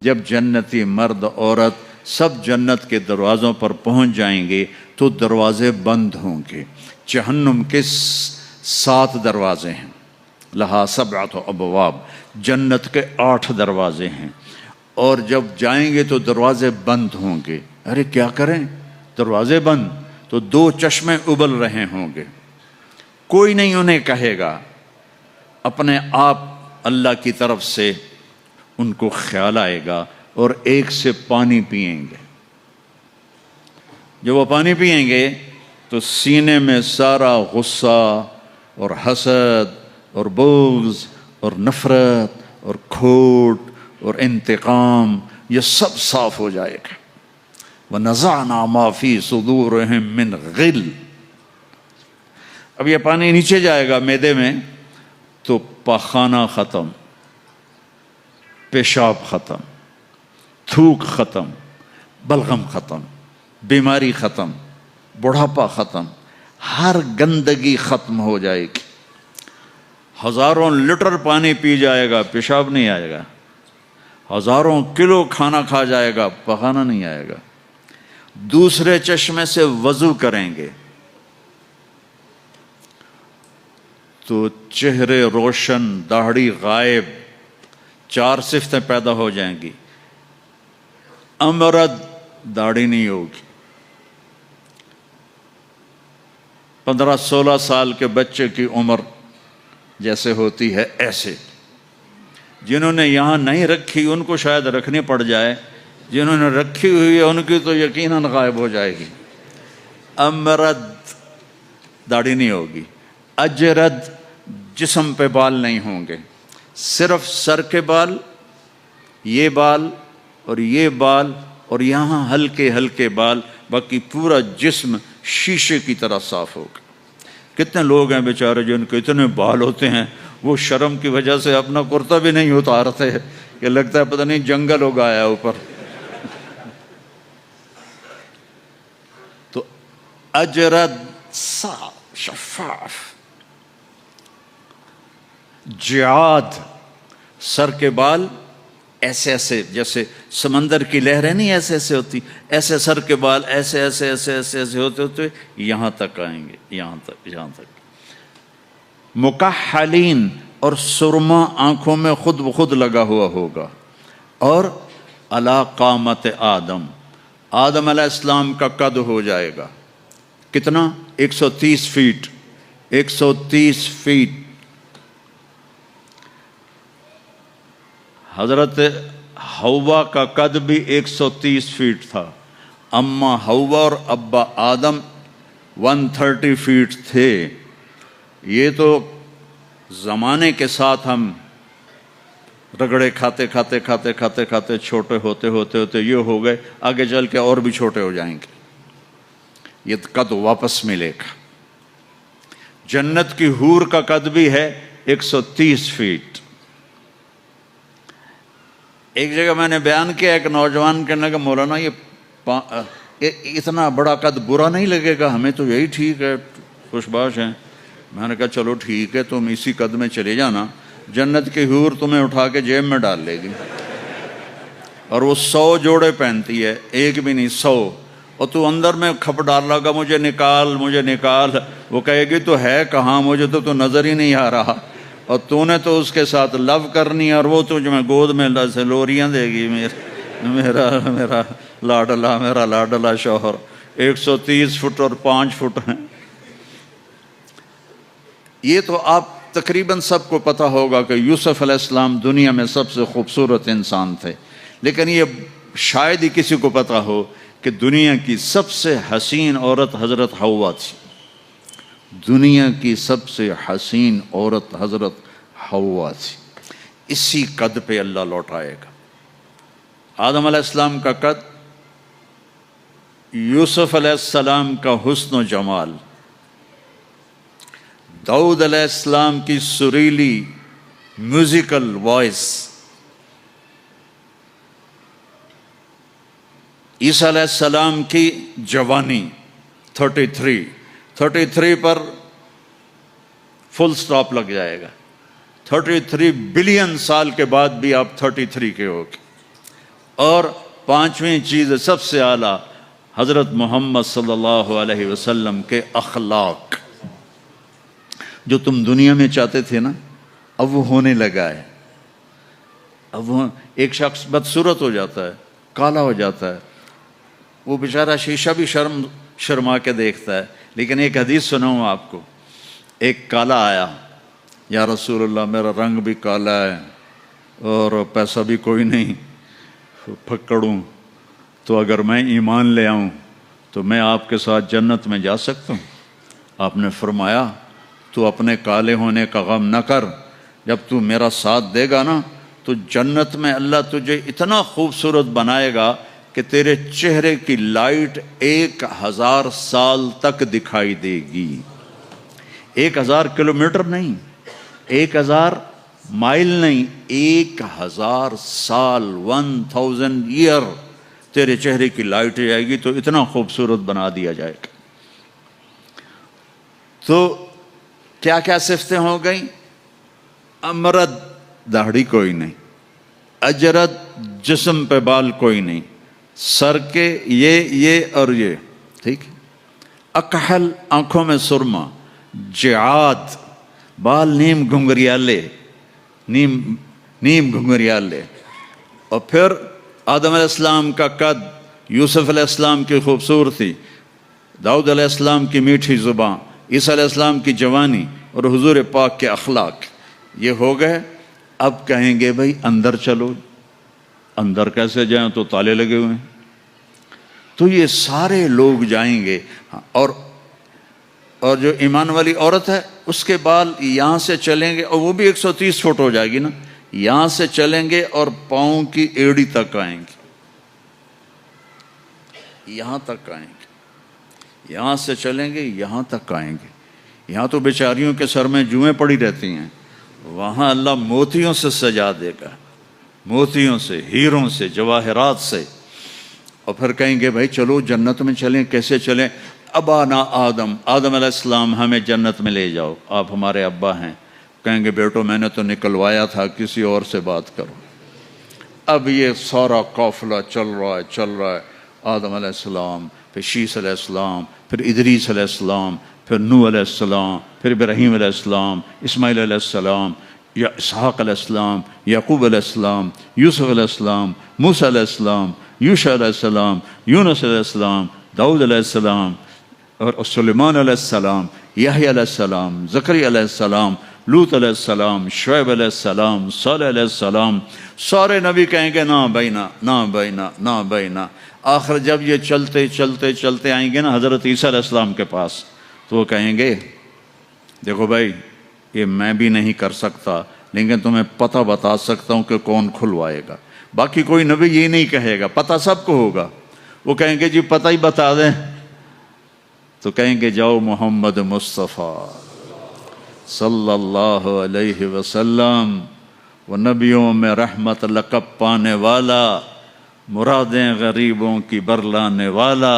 جب جنتی مرد عورت سب جنت کے دروازوں پر پہنچ جائیں گے تو دروازے بند ہوں گے۔ جہنم کے 7 دروازے ہیں، لہا 7 ابواب، جنت کے 8 دروازے ہیں، اور جب جائیں گے تو دروازے بند ہوں گے۔ ارے کیا کریں، دروازے بند تو 2 چشمے ابل رہے ہوں گے، کوئی نہیں انہیں کہے گا، اپنے آپ اللہ کی طرف سے ان کو خیال آئے گا اور ایک سے پانی پئیں گے۔ جب وہ پانی پئیں گے تو سینے میں سارا غصہ اور حسد اور بغض اور نفرت اور کھوٹ اور انتقام یہ سب صاف ہو جائے گا۔ وَنَزَعْنَا مَا فِي صُدُورِهِم مِّن غِلٍّ۔ اب یہ پانی نیچے جائے گا معدے میں تو پاخانہ ختم، پیشاب ختم، تھوک ختم، بلغم ختم، بیماری ختم، بڑھاپا ختم، ہر گندگی ختم ہو جائے گی۔ ہزاروں لیٹر پانی پی جائے گا، پیشاب نہیں آئے گا۔ ہزاروں کلو کھانا کھا جائے گا، پخانا نہیں آئے گا۔ دوسرے چشمے سے وضو کریں گے تو چہرے روشن، داڑھی غائب، 4 صفتیں پیدا ہو جائیں گی۔ امرد، داڑھی نہیں ہوگی۔ 15-16 سال کے بچے کی عمر جیسے ہوتی ہے ایسے۔ جنہوں نے یہاں نہیں رکھی ان کو شاید رکھنی پڑ جائے، جنہوں نے رکھی ہوئی ہے ان کی تو یقیناً غائب ہو جائے گی۔ امرد، داڑھی نہیں ہوگی۔ اجرد، جسم پہ بال نہیں ہوں گے، صرف سر کے بال، یہ بال اور یہ بال اور یہاں ہلکے ہلکے بال، باقی پورا جسم شیشے کی طرح صاف ہوگا۔ کتنے لوگ ہیں بیچارے جن کے اتنے بال ہوتے ہیں وہ شرم کی وجہ سے اپنا کرتا بھی نہیں اتارتے کہ لگتا ہے پتہ نہیں جنگل اگایا اوپر۔ تو اجرد، صاف، شفاف۔ جعاد، سر کے بال ایسے ایسے جیسے سمندر کی لہریں نہیں ایسے ایسے ہوتی، ایسے سر کے بال ایسے ایسے ایسے ایسے ایسے ہوتے ہوتے یہاں تک آئیں گے، یہاں تک۔ مکحلین، اور سرما آنکھوں میں خود بخود لگا ہوا ہوگا۔ اور علی قامت آدم، آدم علیہ السلام کا قد ہو جائے گا کتنا؟ 130 فیٹ، 130 فیٹ۔ حضرت حوا کا قد بھی 130 فیٹ تھا، اما حوا اور ابا آدم 130 فیٹ تھے۔ یہ تو زمانے کے ساتھ ہم رگڑے کھاتے کھاتے کھاتے کھاتے کھاتے چھوٹے ہوتے ہوتے ہوتے یہ ہو گئے، آگے چل کے اور بھی چھوٹے ہو جائیں گے، یہ قد واپس ملے گا۔ جنت کی حور کا قد بھی ہے 130 فیٹ۔ ایک جگہ میں نے بیان کیا، ایک نوجوان کہنے لگا مولانا یہ اتنا بڑا قد برا نہیں لگے گا، ہمیں تو یہی ٹھیک ہے، خوش باش ہیں۔ میں نے کہا چلو ٹھیک ہے، تم اسی قد میں چلے جانا، جنت کی حور تمہیں اٹھا کے جیب میں ڈال لے گی، اور وہ 100 جوڑے پہنتی ہے، ایک بھی نہیں، 100، اور تو اندر میں کھپ ڈال لگا مجھے نکال مجھے نکال، وہ کہے گی تو ہے کہاں، مجھے تو نظر ہی نہیں آ رہا، اور تو نے تو اس کے ساتھ لو کرنی ہے، اور وہ تجھ میں گود میں سے لوریاں دے گی، میرا لاڈلا شوہر۔ 130 فٹ اور 5 فٹ ہیں۔ یہ تو آپ تقریباً سب کو پتہ ہوگا کہ یوسف علیہ السلام دنیا میں سب سے خوبصورت انسان تھے، لیکن یہ شاید ہی کسی کو پتہ ہو کہ دنیا کی سب سے حسین عورت حضرت حوا تھی۔ دنیا کی سب سے حسین عورت حضرت حوا تھی۔ اسی قد پہ اللہ لوٹائے گا۔ آدم علیہ السلام کا قد، یوسف علیہ السلام کا حسن و جمال، داؤد علیہ السلام کی سریلی میوزیکل وائس، عیسیٰ علیہ السلام کی جوانی 33 پر فل سٹاپ لگ جائے گا۔ 33 بلین سال کے بعد بھی آپ 33 کے ہو گے۔ اور پانچویں چیز سب سے اعلیٰ حضرت محمد صلی اللہ علیہ وسلم کے اخلاق. جو تم دنیا میں چاہتے تھے نا اب وہ ہونے لگا ہے. اب وہ ایک شخص بدصورت ہو جاتا ہے، کالا ہو جاتا ہے، وہ بیچارہ شیشہ بھی شرما کے دیکھتا ہے. لیکن ایک حدیث سناؤں آپ کو. ایک کالا آیا، یا رسول اللہ میرا رنگ بھی کالا ہے اور پیسہ بھی کوئی نہیں، پھکڑوں، تو اگر میں ایمان لے آؤں تو میں آپ کے ساتھ جنت میں جا سکتا ہوں؟ آپ نے فرمایا تو اپنے کالے ہونے کا غم نہ کر، جب تو میرا ساتھ دے گا نا تو جنت میں اللہ تجھے اتنا خوبصورت بنائے گا کہ تیرے چہرے کی لائٹ 1000 سال تک دکھائی دے گی. 1000 کلومیٹر نہیں، 1000 مائل نہیں، 1000 سال، 1000 ایئر تیرے چہرے کی لائٹ جائے گی تو اتنا خوبصورت بنا دیا جائے گا. تو کیا کیا صفتیں ہو گئیں؟ امرد، داڑھی کوئی نہیں، اجرد، جسم پہ بال کوئی نہیں، سر کے یہ اور یہ، ٹھیک. اکحل، آنکھوں میں سرما، جعاد، بال نیم گھنگریالے، نیم گھنگریالے. اور پھر آدم علیہ السلام کا قد، یوسف علیہ السلام کی خوبصورتی، داؤد علیہ السلام کی میٹھی زبان، عیسیٰ علیہ السلام کی جوانی اور حضور پاک کے اخلاق، یہ ہو گئے. اب کہیں گے بھائی اندر چلو. اندر کیسے جائیں؟ تو تالے لگے ہوئے ہیں. تو یہ سارے لوگ جائیں گے. اور جو ایمان والی عورت ہے اس کے بال یہاں سے چلیں گے، اور وہ بھی 130 فٹ ہو جائے گی نا، یہاں سے چلیں گے اور پاؤں کی ایڑی تک آئیں گے، یہاں تک آئیں گے. یہاں سے چلیں گے یہاں تک آئیں گے. یہاں تو بیچاریوں کے سر میں جوئیں پڑی رہتی ہیں، وہاں اللہ موتیوں سے سجا دے گا، موتیوں سے، ہیروں سے، جواہرات سے. اور پھر کہیں گے بھائی چلو جنت میں چلیں. کیسے چلیں؟ ابانا آدم علیہ السلام ہمیں جنت میں لے جاؤ، آپ ہمارے ابا ہیں. کہیں گے بیٹو میں نے تو نکلوایا تھا، کسی اور سے بات کرو. اب یہ سارا قافلہ چل رہا ہے. آدم علیہ السلام، پھر شیس علیہ السلام، پھر ادریس علیہ السلام، پھر نوح علیہ السلام، پھر ابراہیم علیہ السلام، اسماعیل علیہ السلام، یا اسحاق علیہ السلام، یعقوب علیہ السلام، یوسف علیہ السلام، موسیٰ علیہ السلام، یوشع علیہ السلام، یونس علیہ السلام، داؤد علیہ السلام، اور سلیمان علیہ السلام، یحییٰ علیہ السلام، زکریا علیہ السلام، لوط علیہ السلام، شعیب علیہ السلام، صالح علیہ السلام. سارے نبی کہیں گے نا بینا، نا بینا، نا بینا. آخر جب یہ چلتے آئیں گے نا حضرت عیسیٰ علیہ السلام کے پاس، تو وہ کہیں گے دیکھو بھائی یہ میں بھی نہیں کر سکتا، لیکن تمہیں پتہ بتا سکتا ہوں کہ کون کھلوائے گا. باقی کوئی نبی یہ نہیں کہے گا، پتہ سب کو ہوگا. وہ کہیں گے جی پتہ ہی بتا دیں. تو کہیں گے جاؤ محمد مصطفیٰ صلی اللہ علیہ وسلم، وہ نبیوں میں رحمت لقب پانے والا، مرادیں غریبوں کی برلانے والا،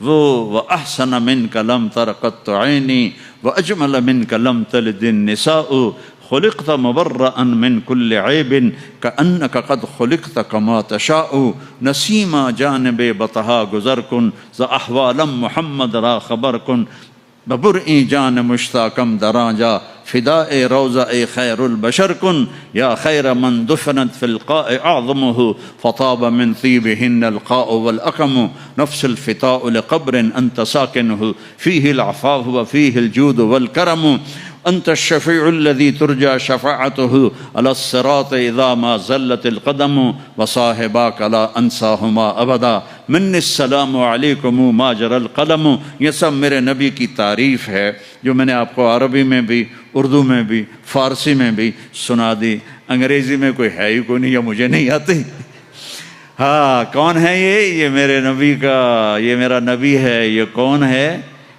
وہ وَأَحْسَنَ مِنْكَ لَمْ تَرَ قَطُّ عَيْنِي وَأَجْمَلَ مِنْكَ لَمْ تَلِدِ النِّسَاءُ خُلِقْتَ مُبَرَّأً مِنْ كُلِّ عَيْبٍ كَأَنَّكَ قَدْ خُلِقْتَ كَمَا تَشَاءُ نسیمہ جانب بطہا گزر کن ز احوالم محمد را خبر کن ببرئی جان مشتاقم دراجا فداء روضہ خیر البشر کن یا خیر من دفنت فی القاء اعظمہ فطاب من طیبہن القاء والاقم نفس الفتاء لقبر انت ساکنہ فیہ العفاف وفیہ الجود والکرم انت الشفیع الذي ترجى شفاعته على الصراط اذا ما زلت القدم وصاحباك لا انساهما ابدا من السلام علیکم ما جرى القلم. یہ سب میرے نبی کی تعریف ہے جو میں نے آپ کو عربی میں بھی، اردو میں بھی، فارسی میں بھی سنا دی. انگریزی میں کوئی ہے ہی کوئی نہیں، یا مجھے نہیں آتی. ہاں کون ہے یہ میرے نبی کا، یہ میرا نبی ہے. یہ کون ہے؟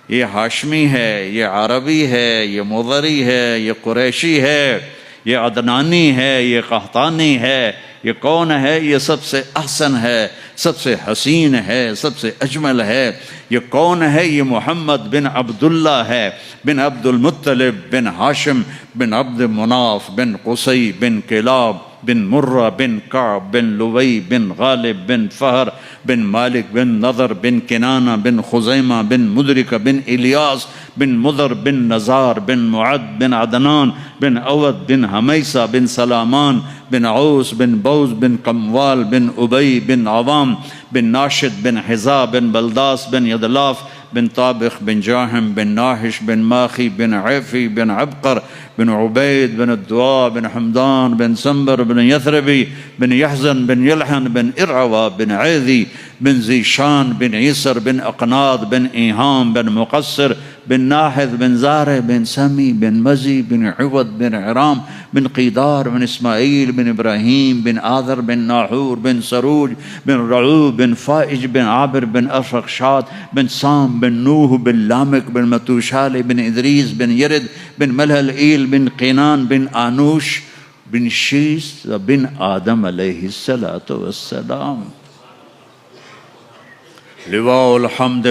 یہ ہاشمی ہے، یہ عربی ہے، یہ مضری ہے، یہ قریشی ہے، یہ عدنانی ہے، یہ قحطانی ہے. یہ کون ہے؟ یہ سب سے احسن ہے، سب سے حسین ہے، سب سے اجمل ہے. یہ کون ہے؟ یہ محمد بن عبداللہ ہے، بن عبد المطلب، بن ہاشم، بن عبد مناف، بن قصی، بن کلاب، بن مرة بن كعب بن لوي بن غالب بن فهر بن مالك بن نضر بن كنانة بن خزيمة بن مدركة بن إلياس بن مضر بن نزار بن معد بن عدنان بن أود بن هميسة بن سلامان بن عوس بن بوز بن قموال بن أبي بن عظام بن ناشد بن حزا بن بلداس بن يدلاف بن طابخ بن جاهم بن ناحش بن ماخي بن عفي بن عبقر بن عبيد بن الدواء بن حمدان بن سنبر بن يثربي بن يحزن بن يلحن بن إرعوى بن عيذي بن زيشان بن يسر بن أقناض بن إيهام بن مقصر بن ناحذ بن زاره بن سمي بن مزي بن عوض بن عرام بن قيدار بن إسماعيل بن إبراهيم بن آذر بن ناحور بن سروج بن رعوب بن فائج بن عابر بن أرفخشاد بن سام بن نوح بن لامك بن متوشالي بن إدريس بن يرد بن ملهلئيل بن قينان بن آنوش بن شيس بن آدم عليه الصلاة والسلام. لواء الحمد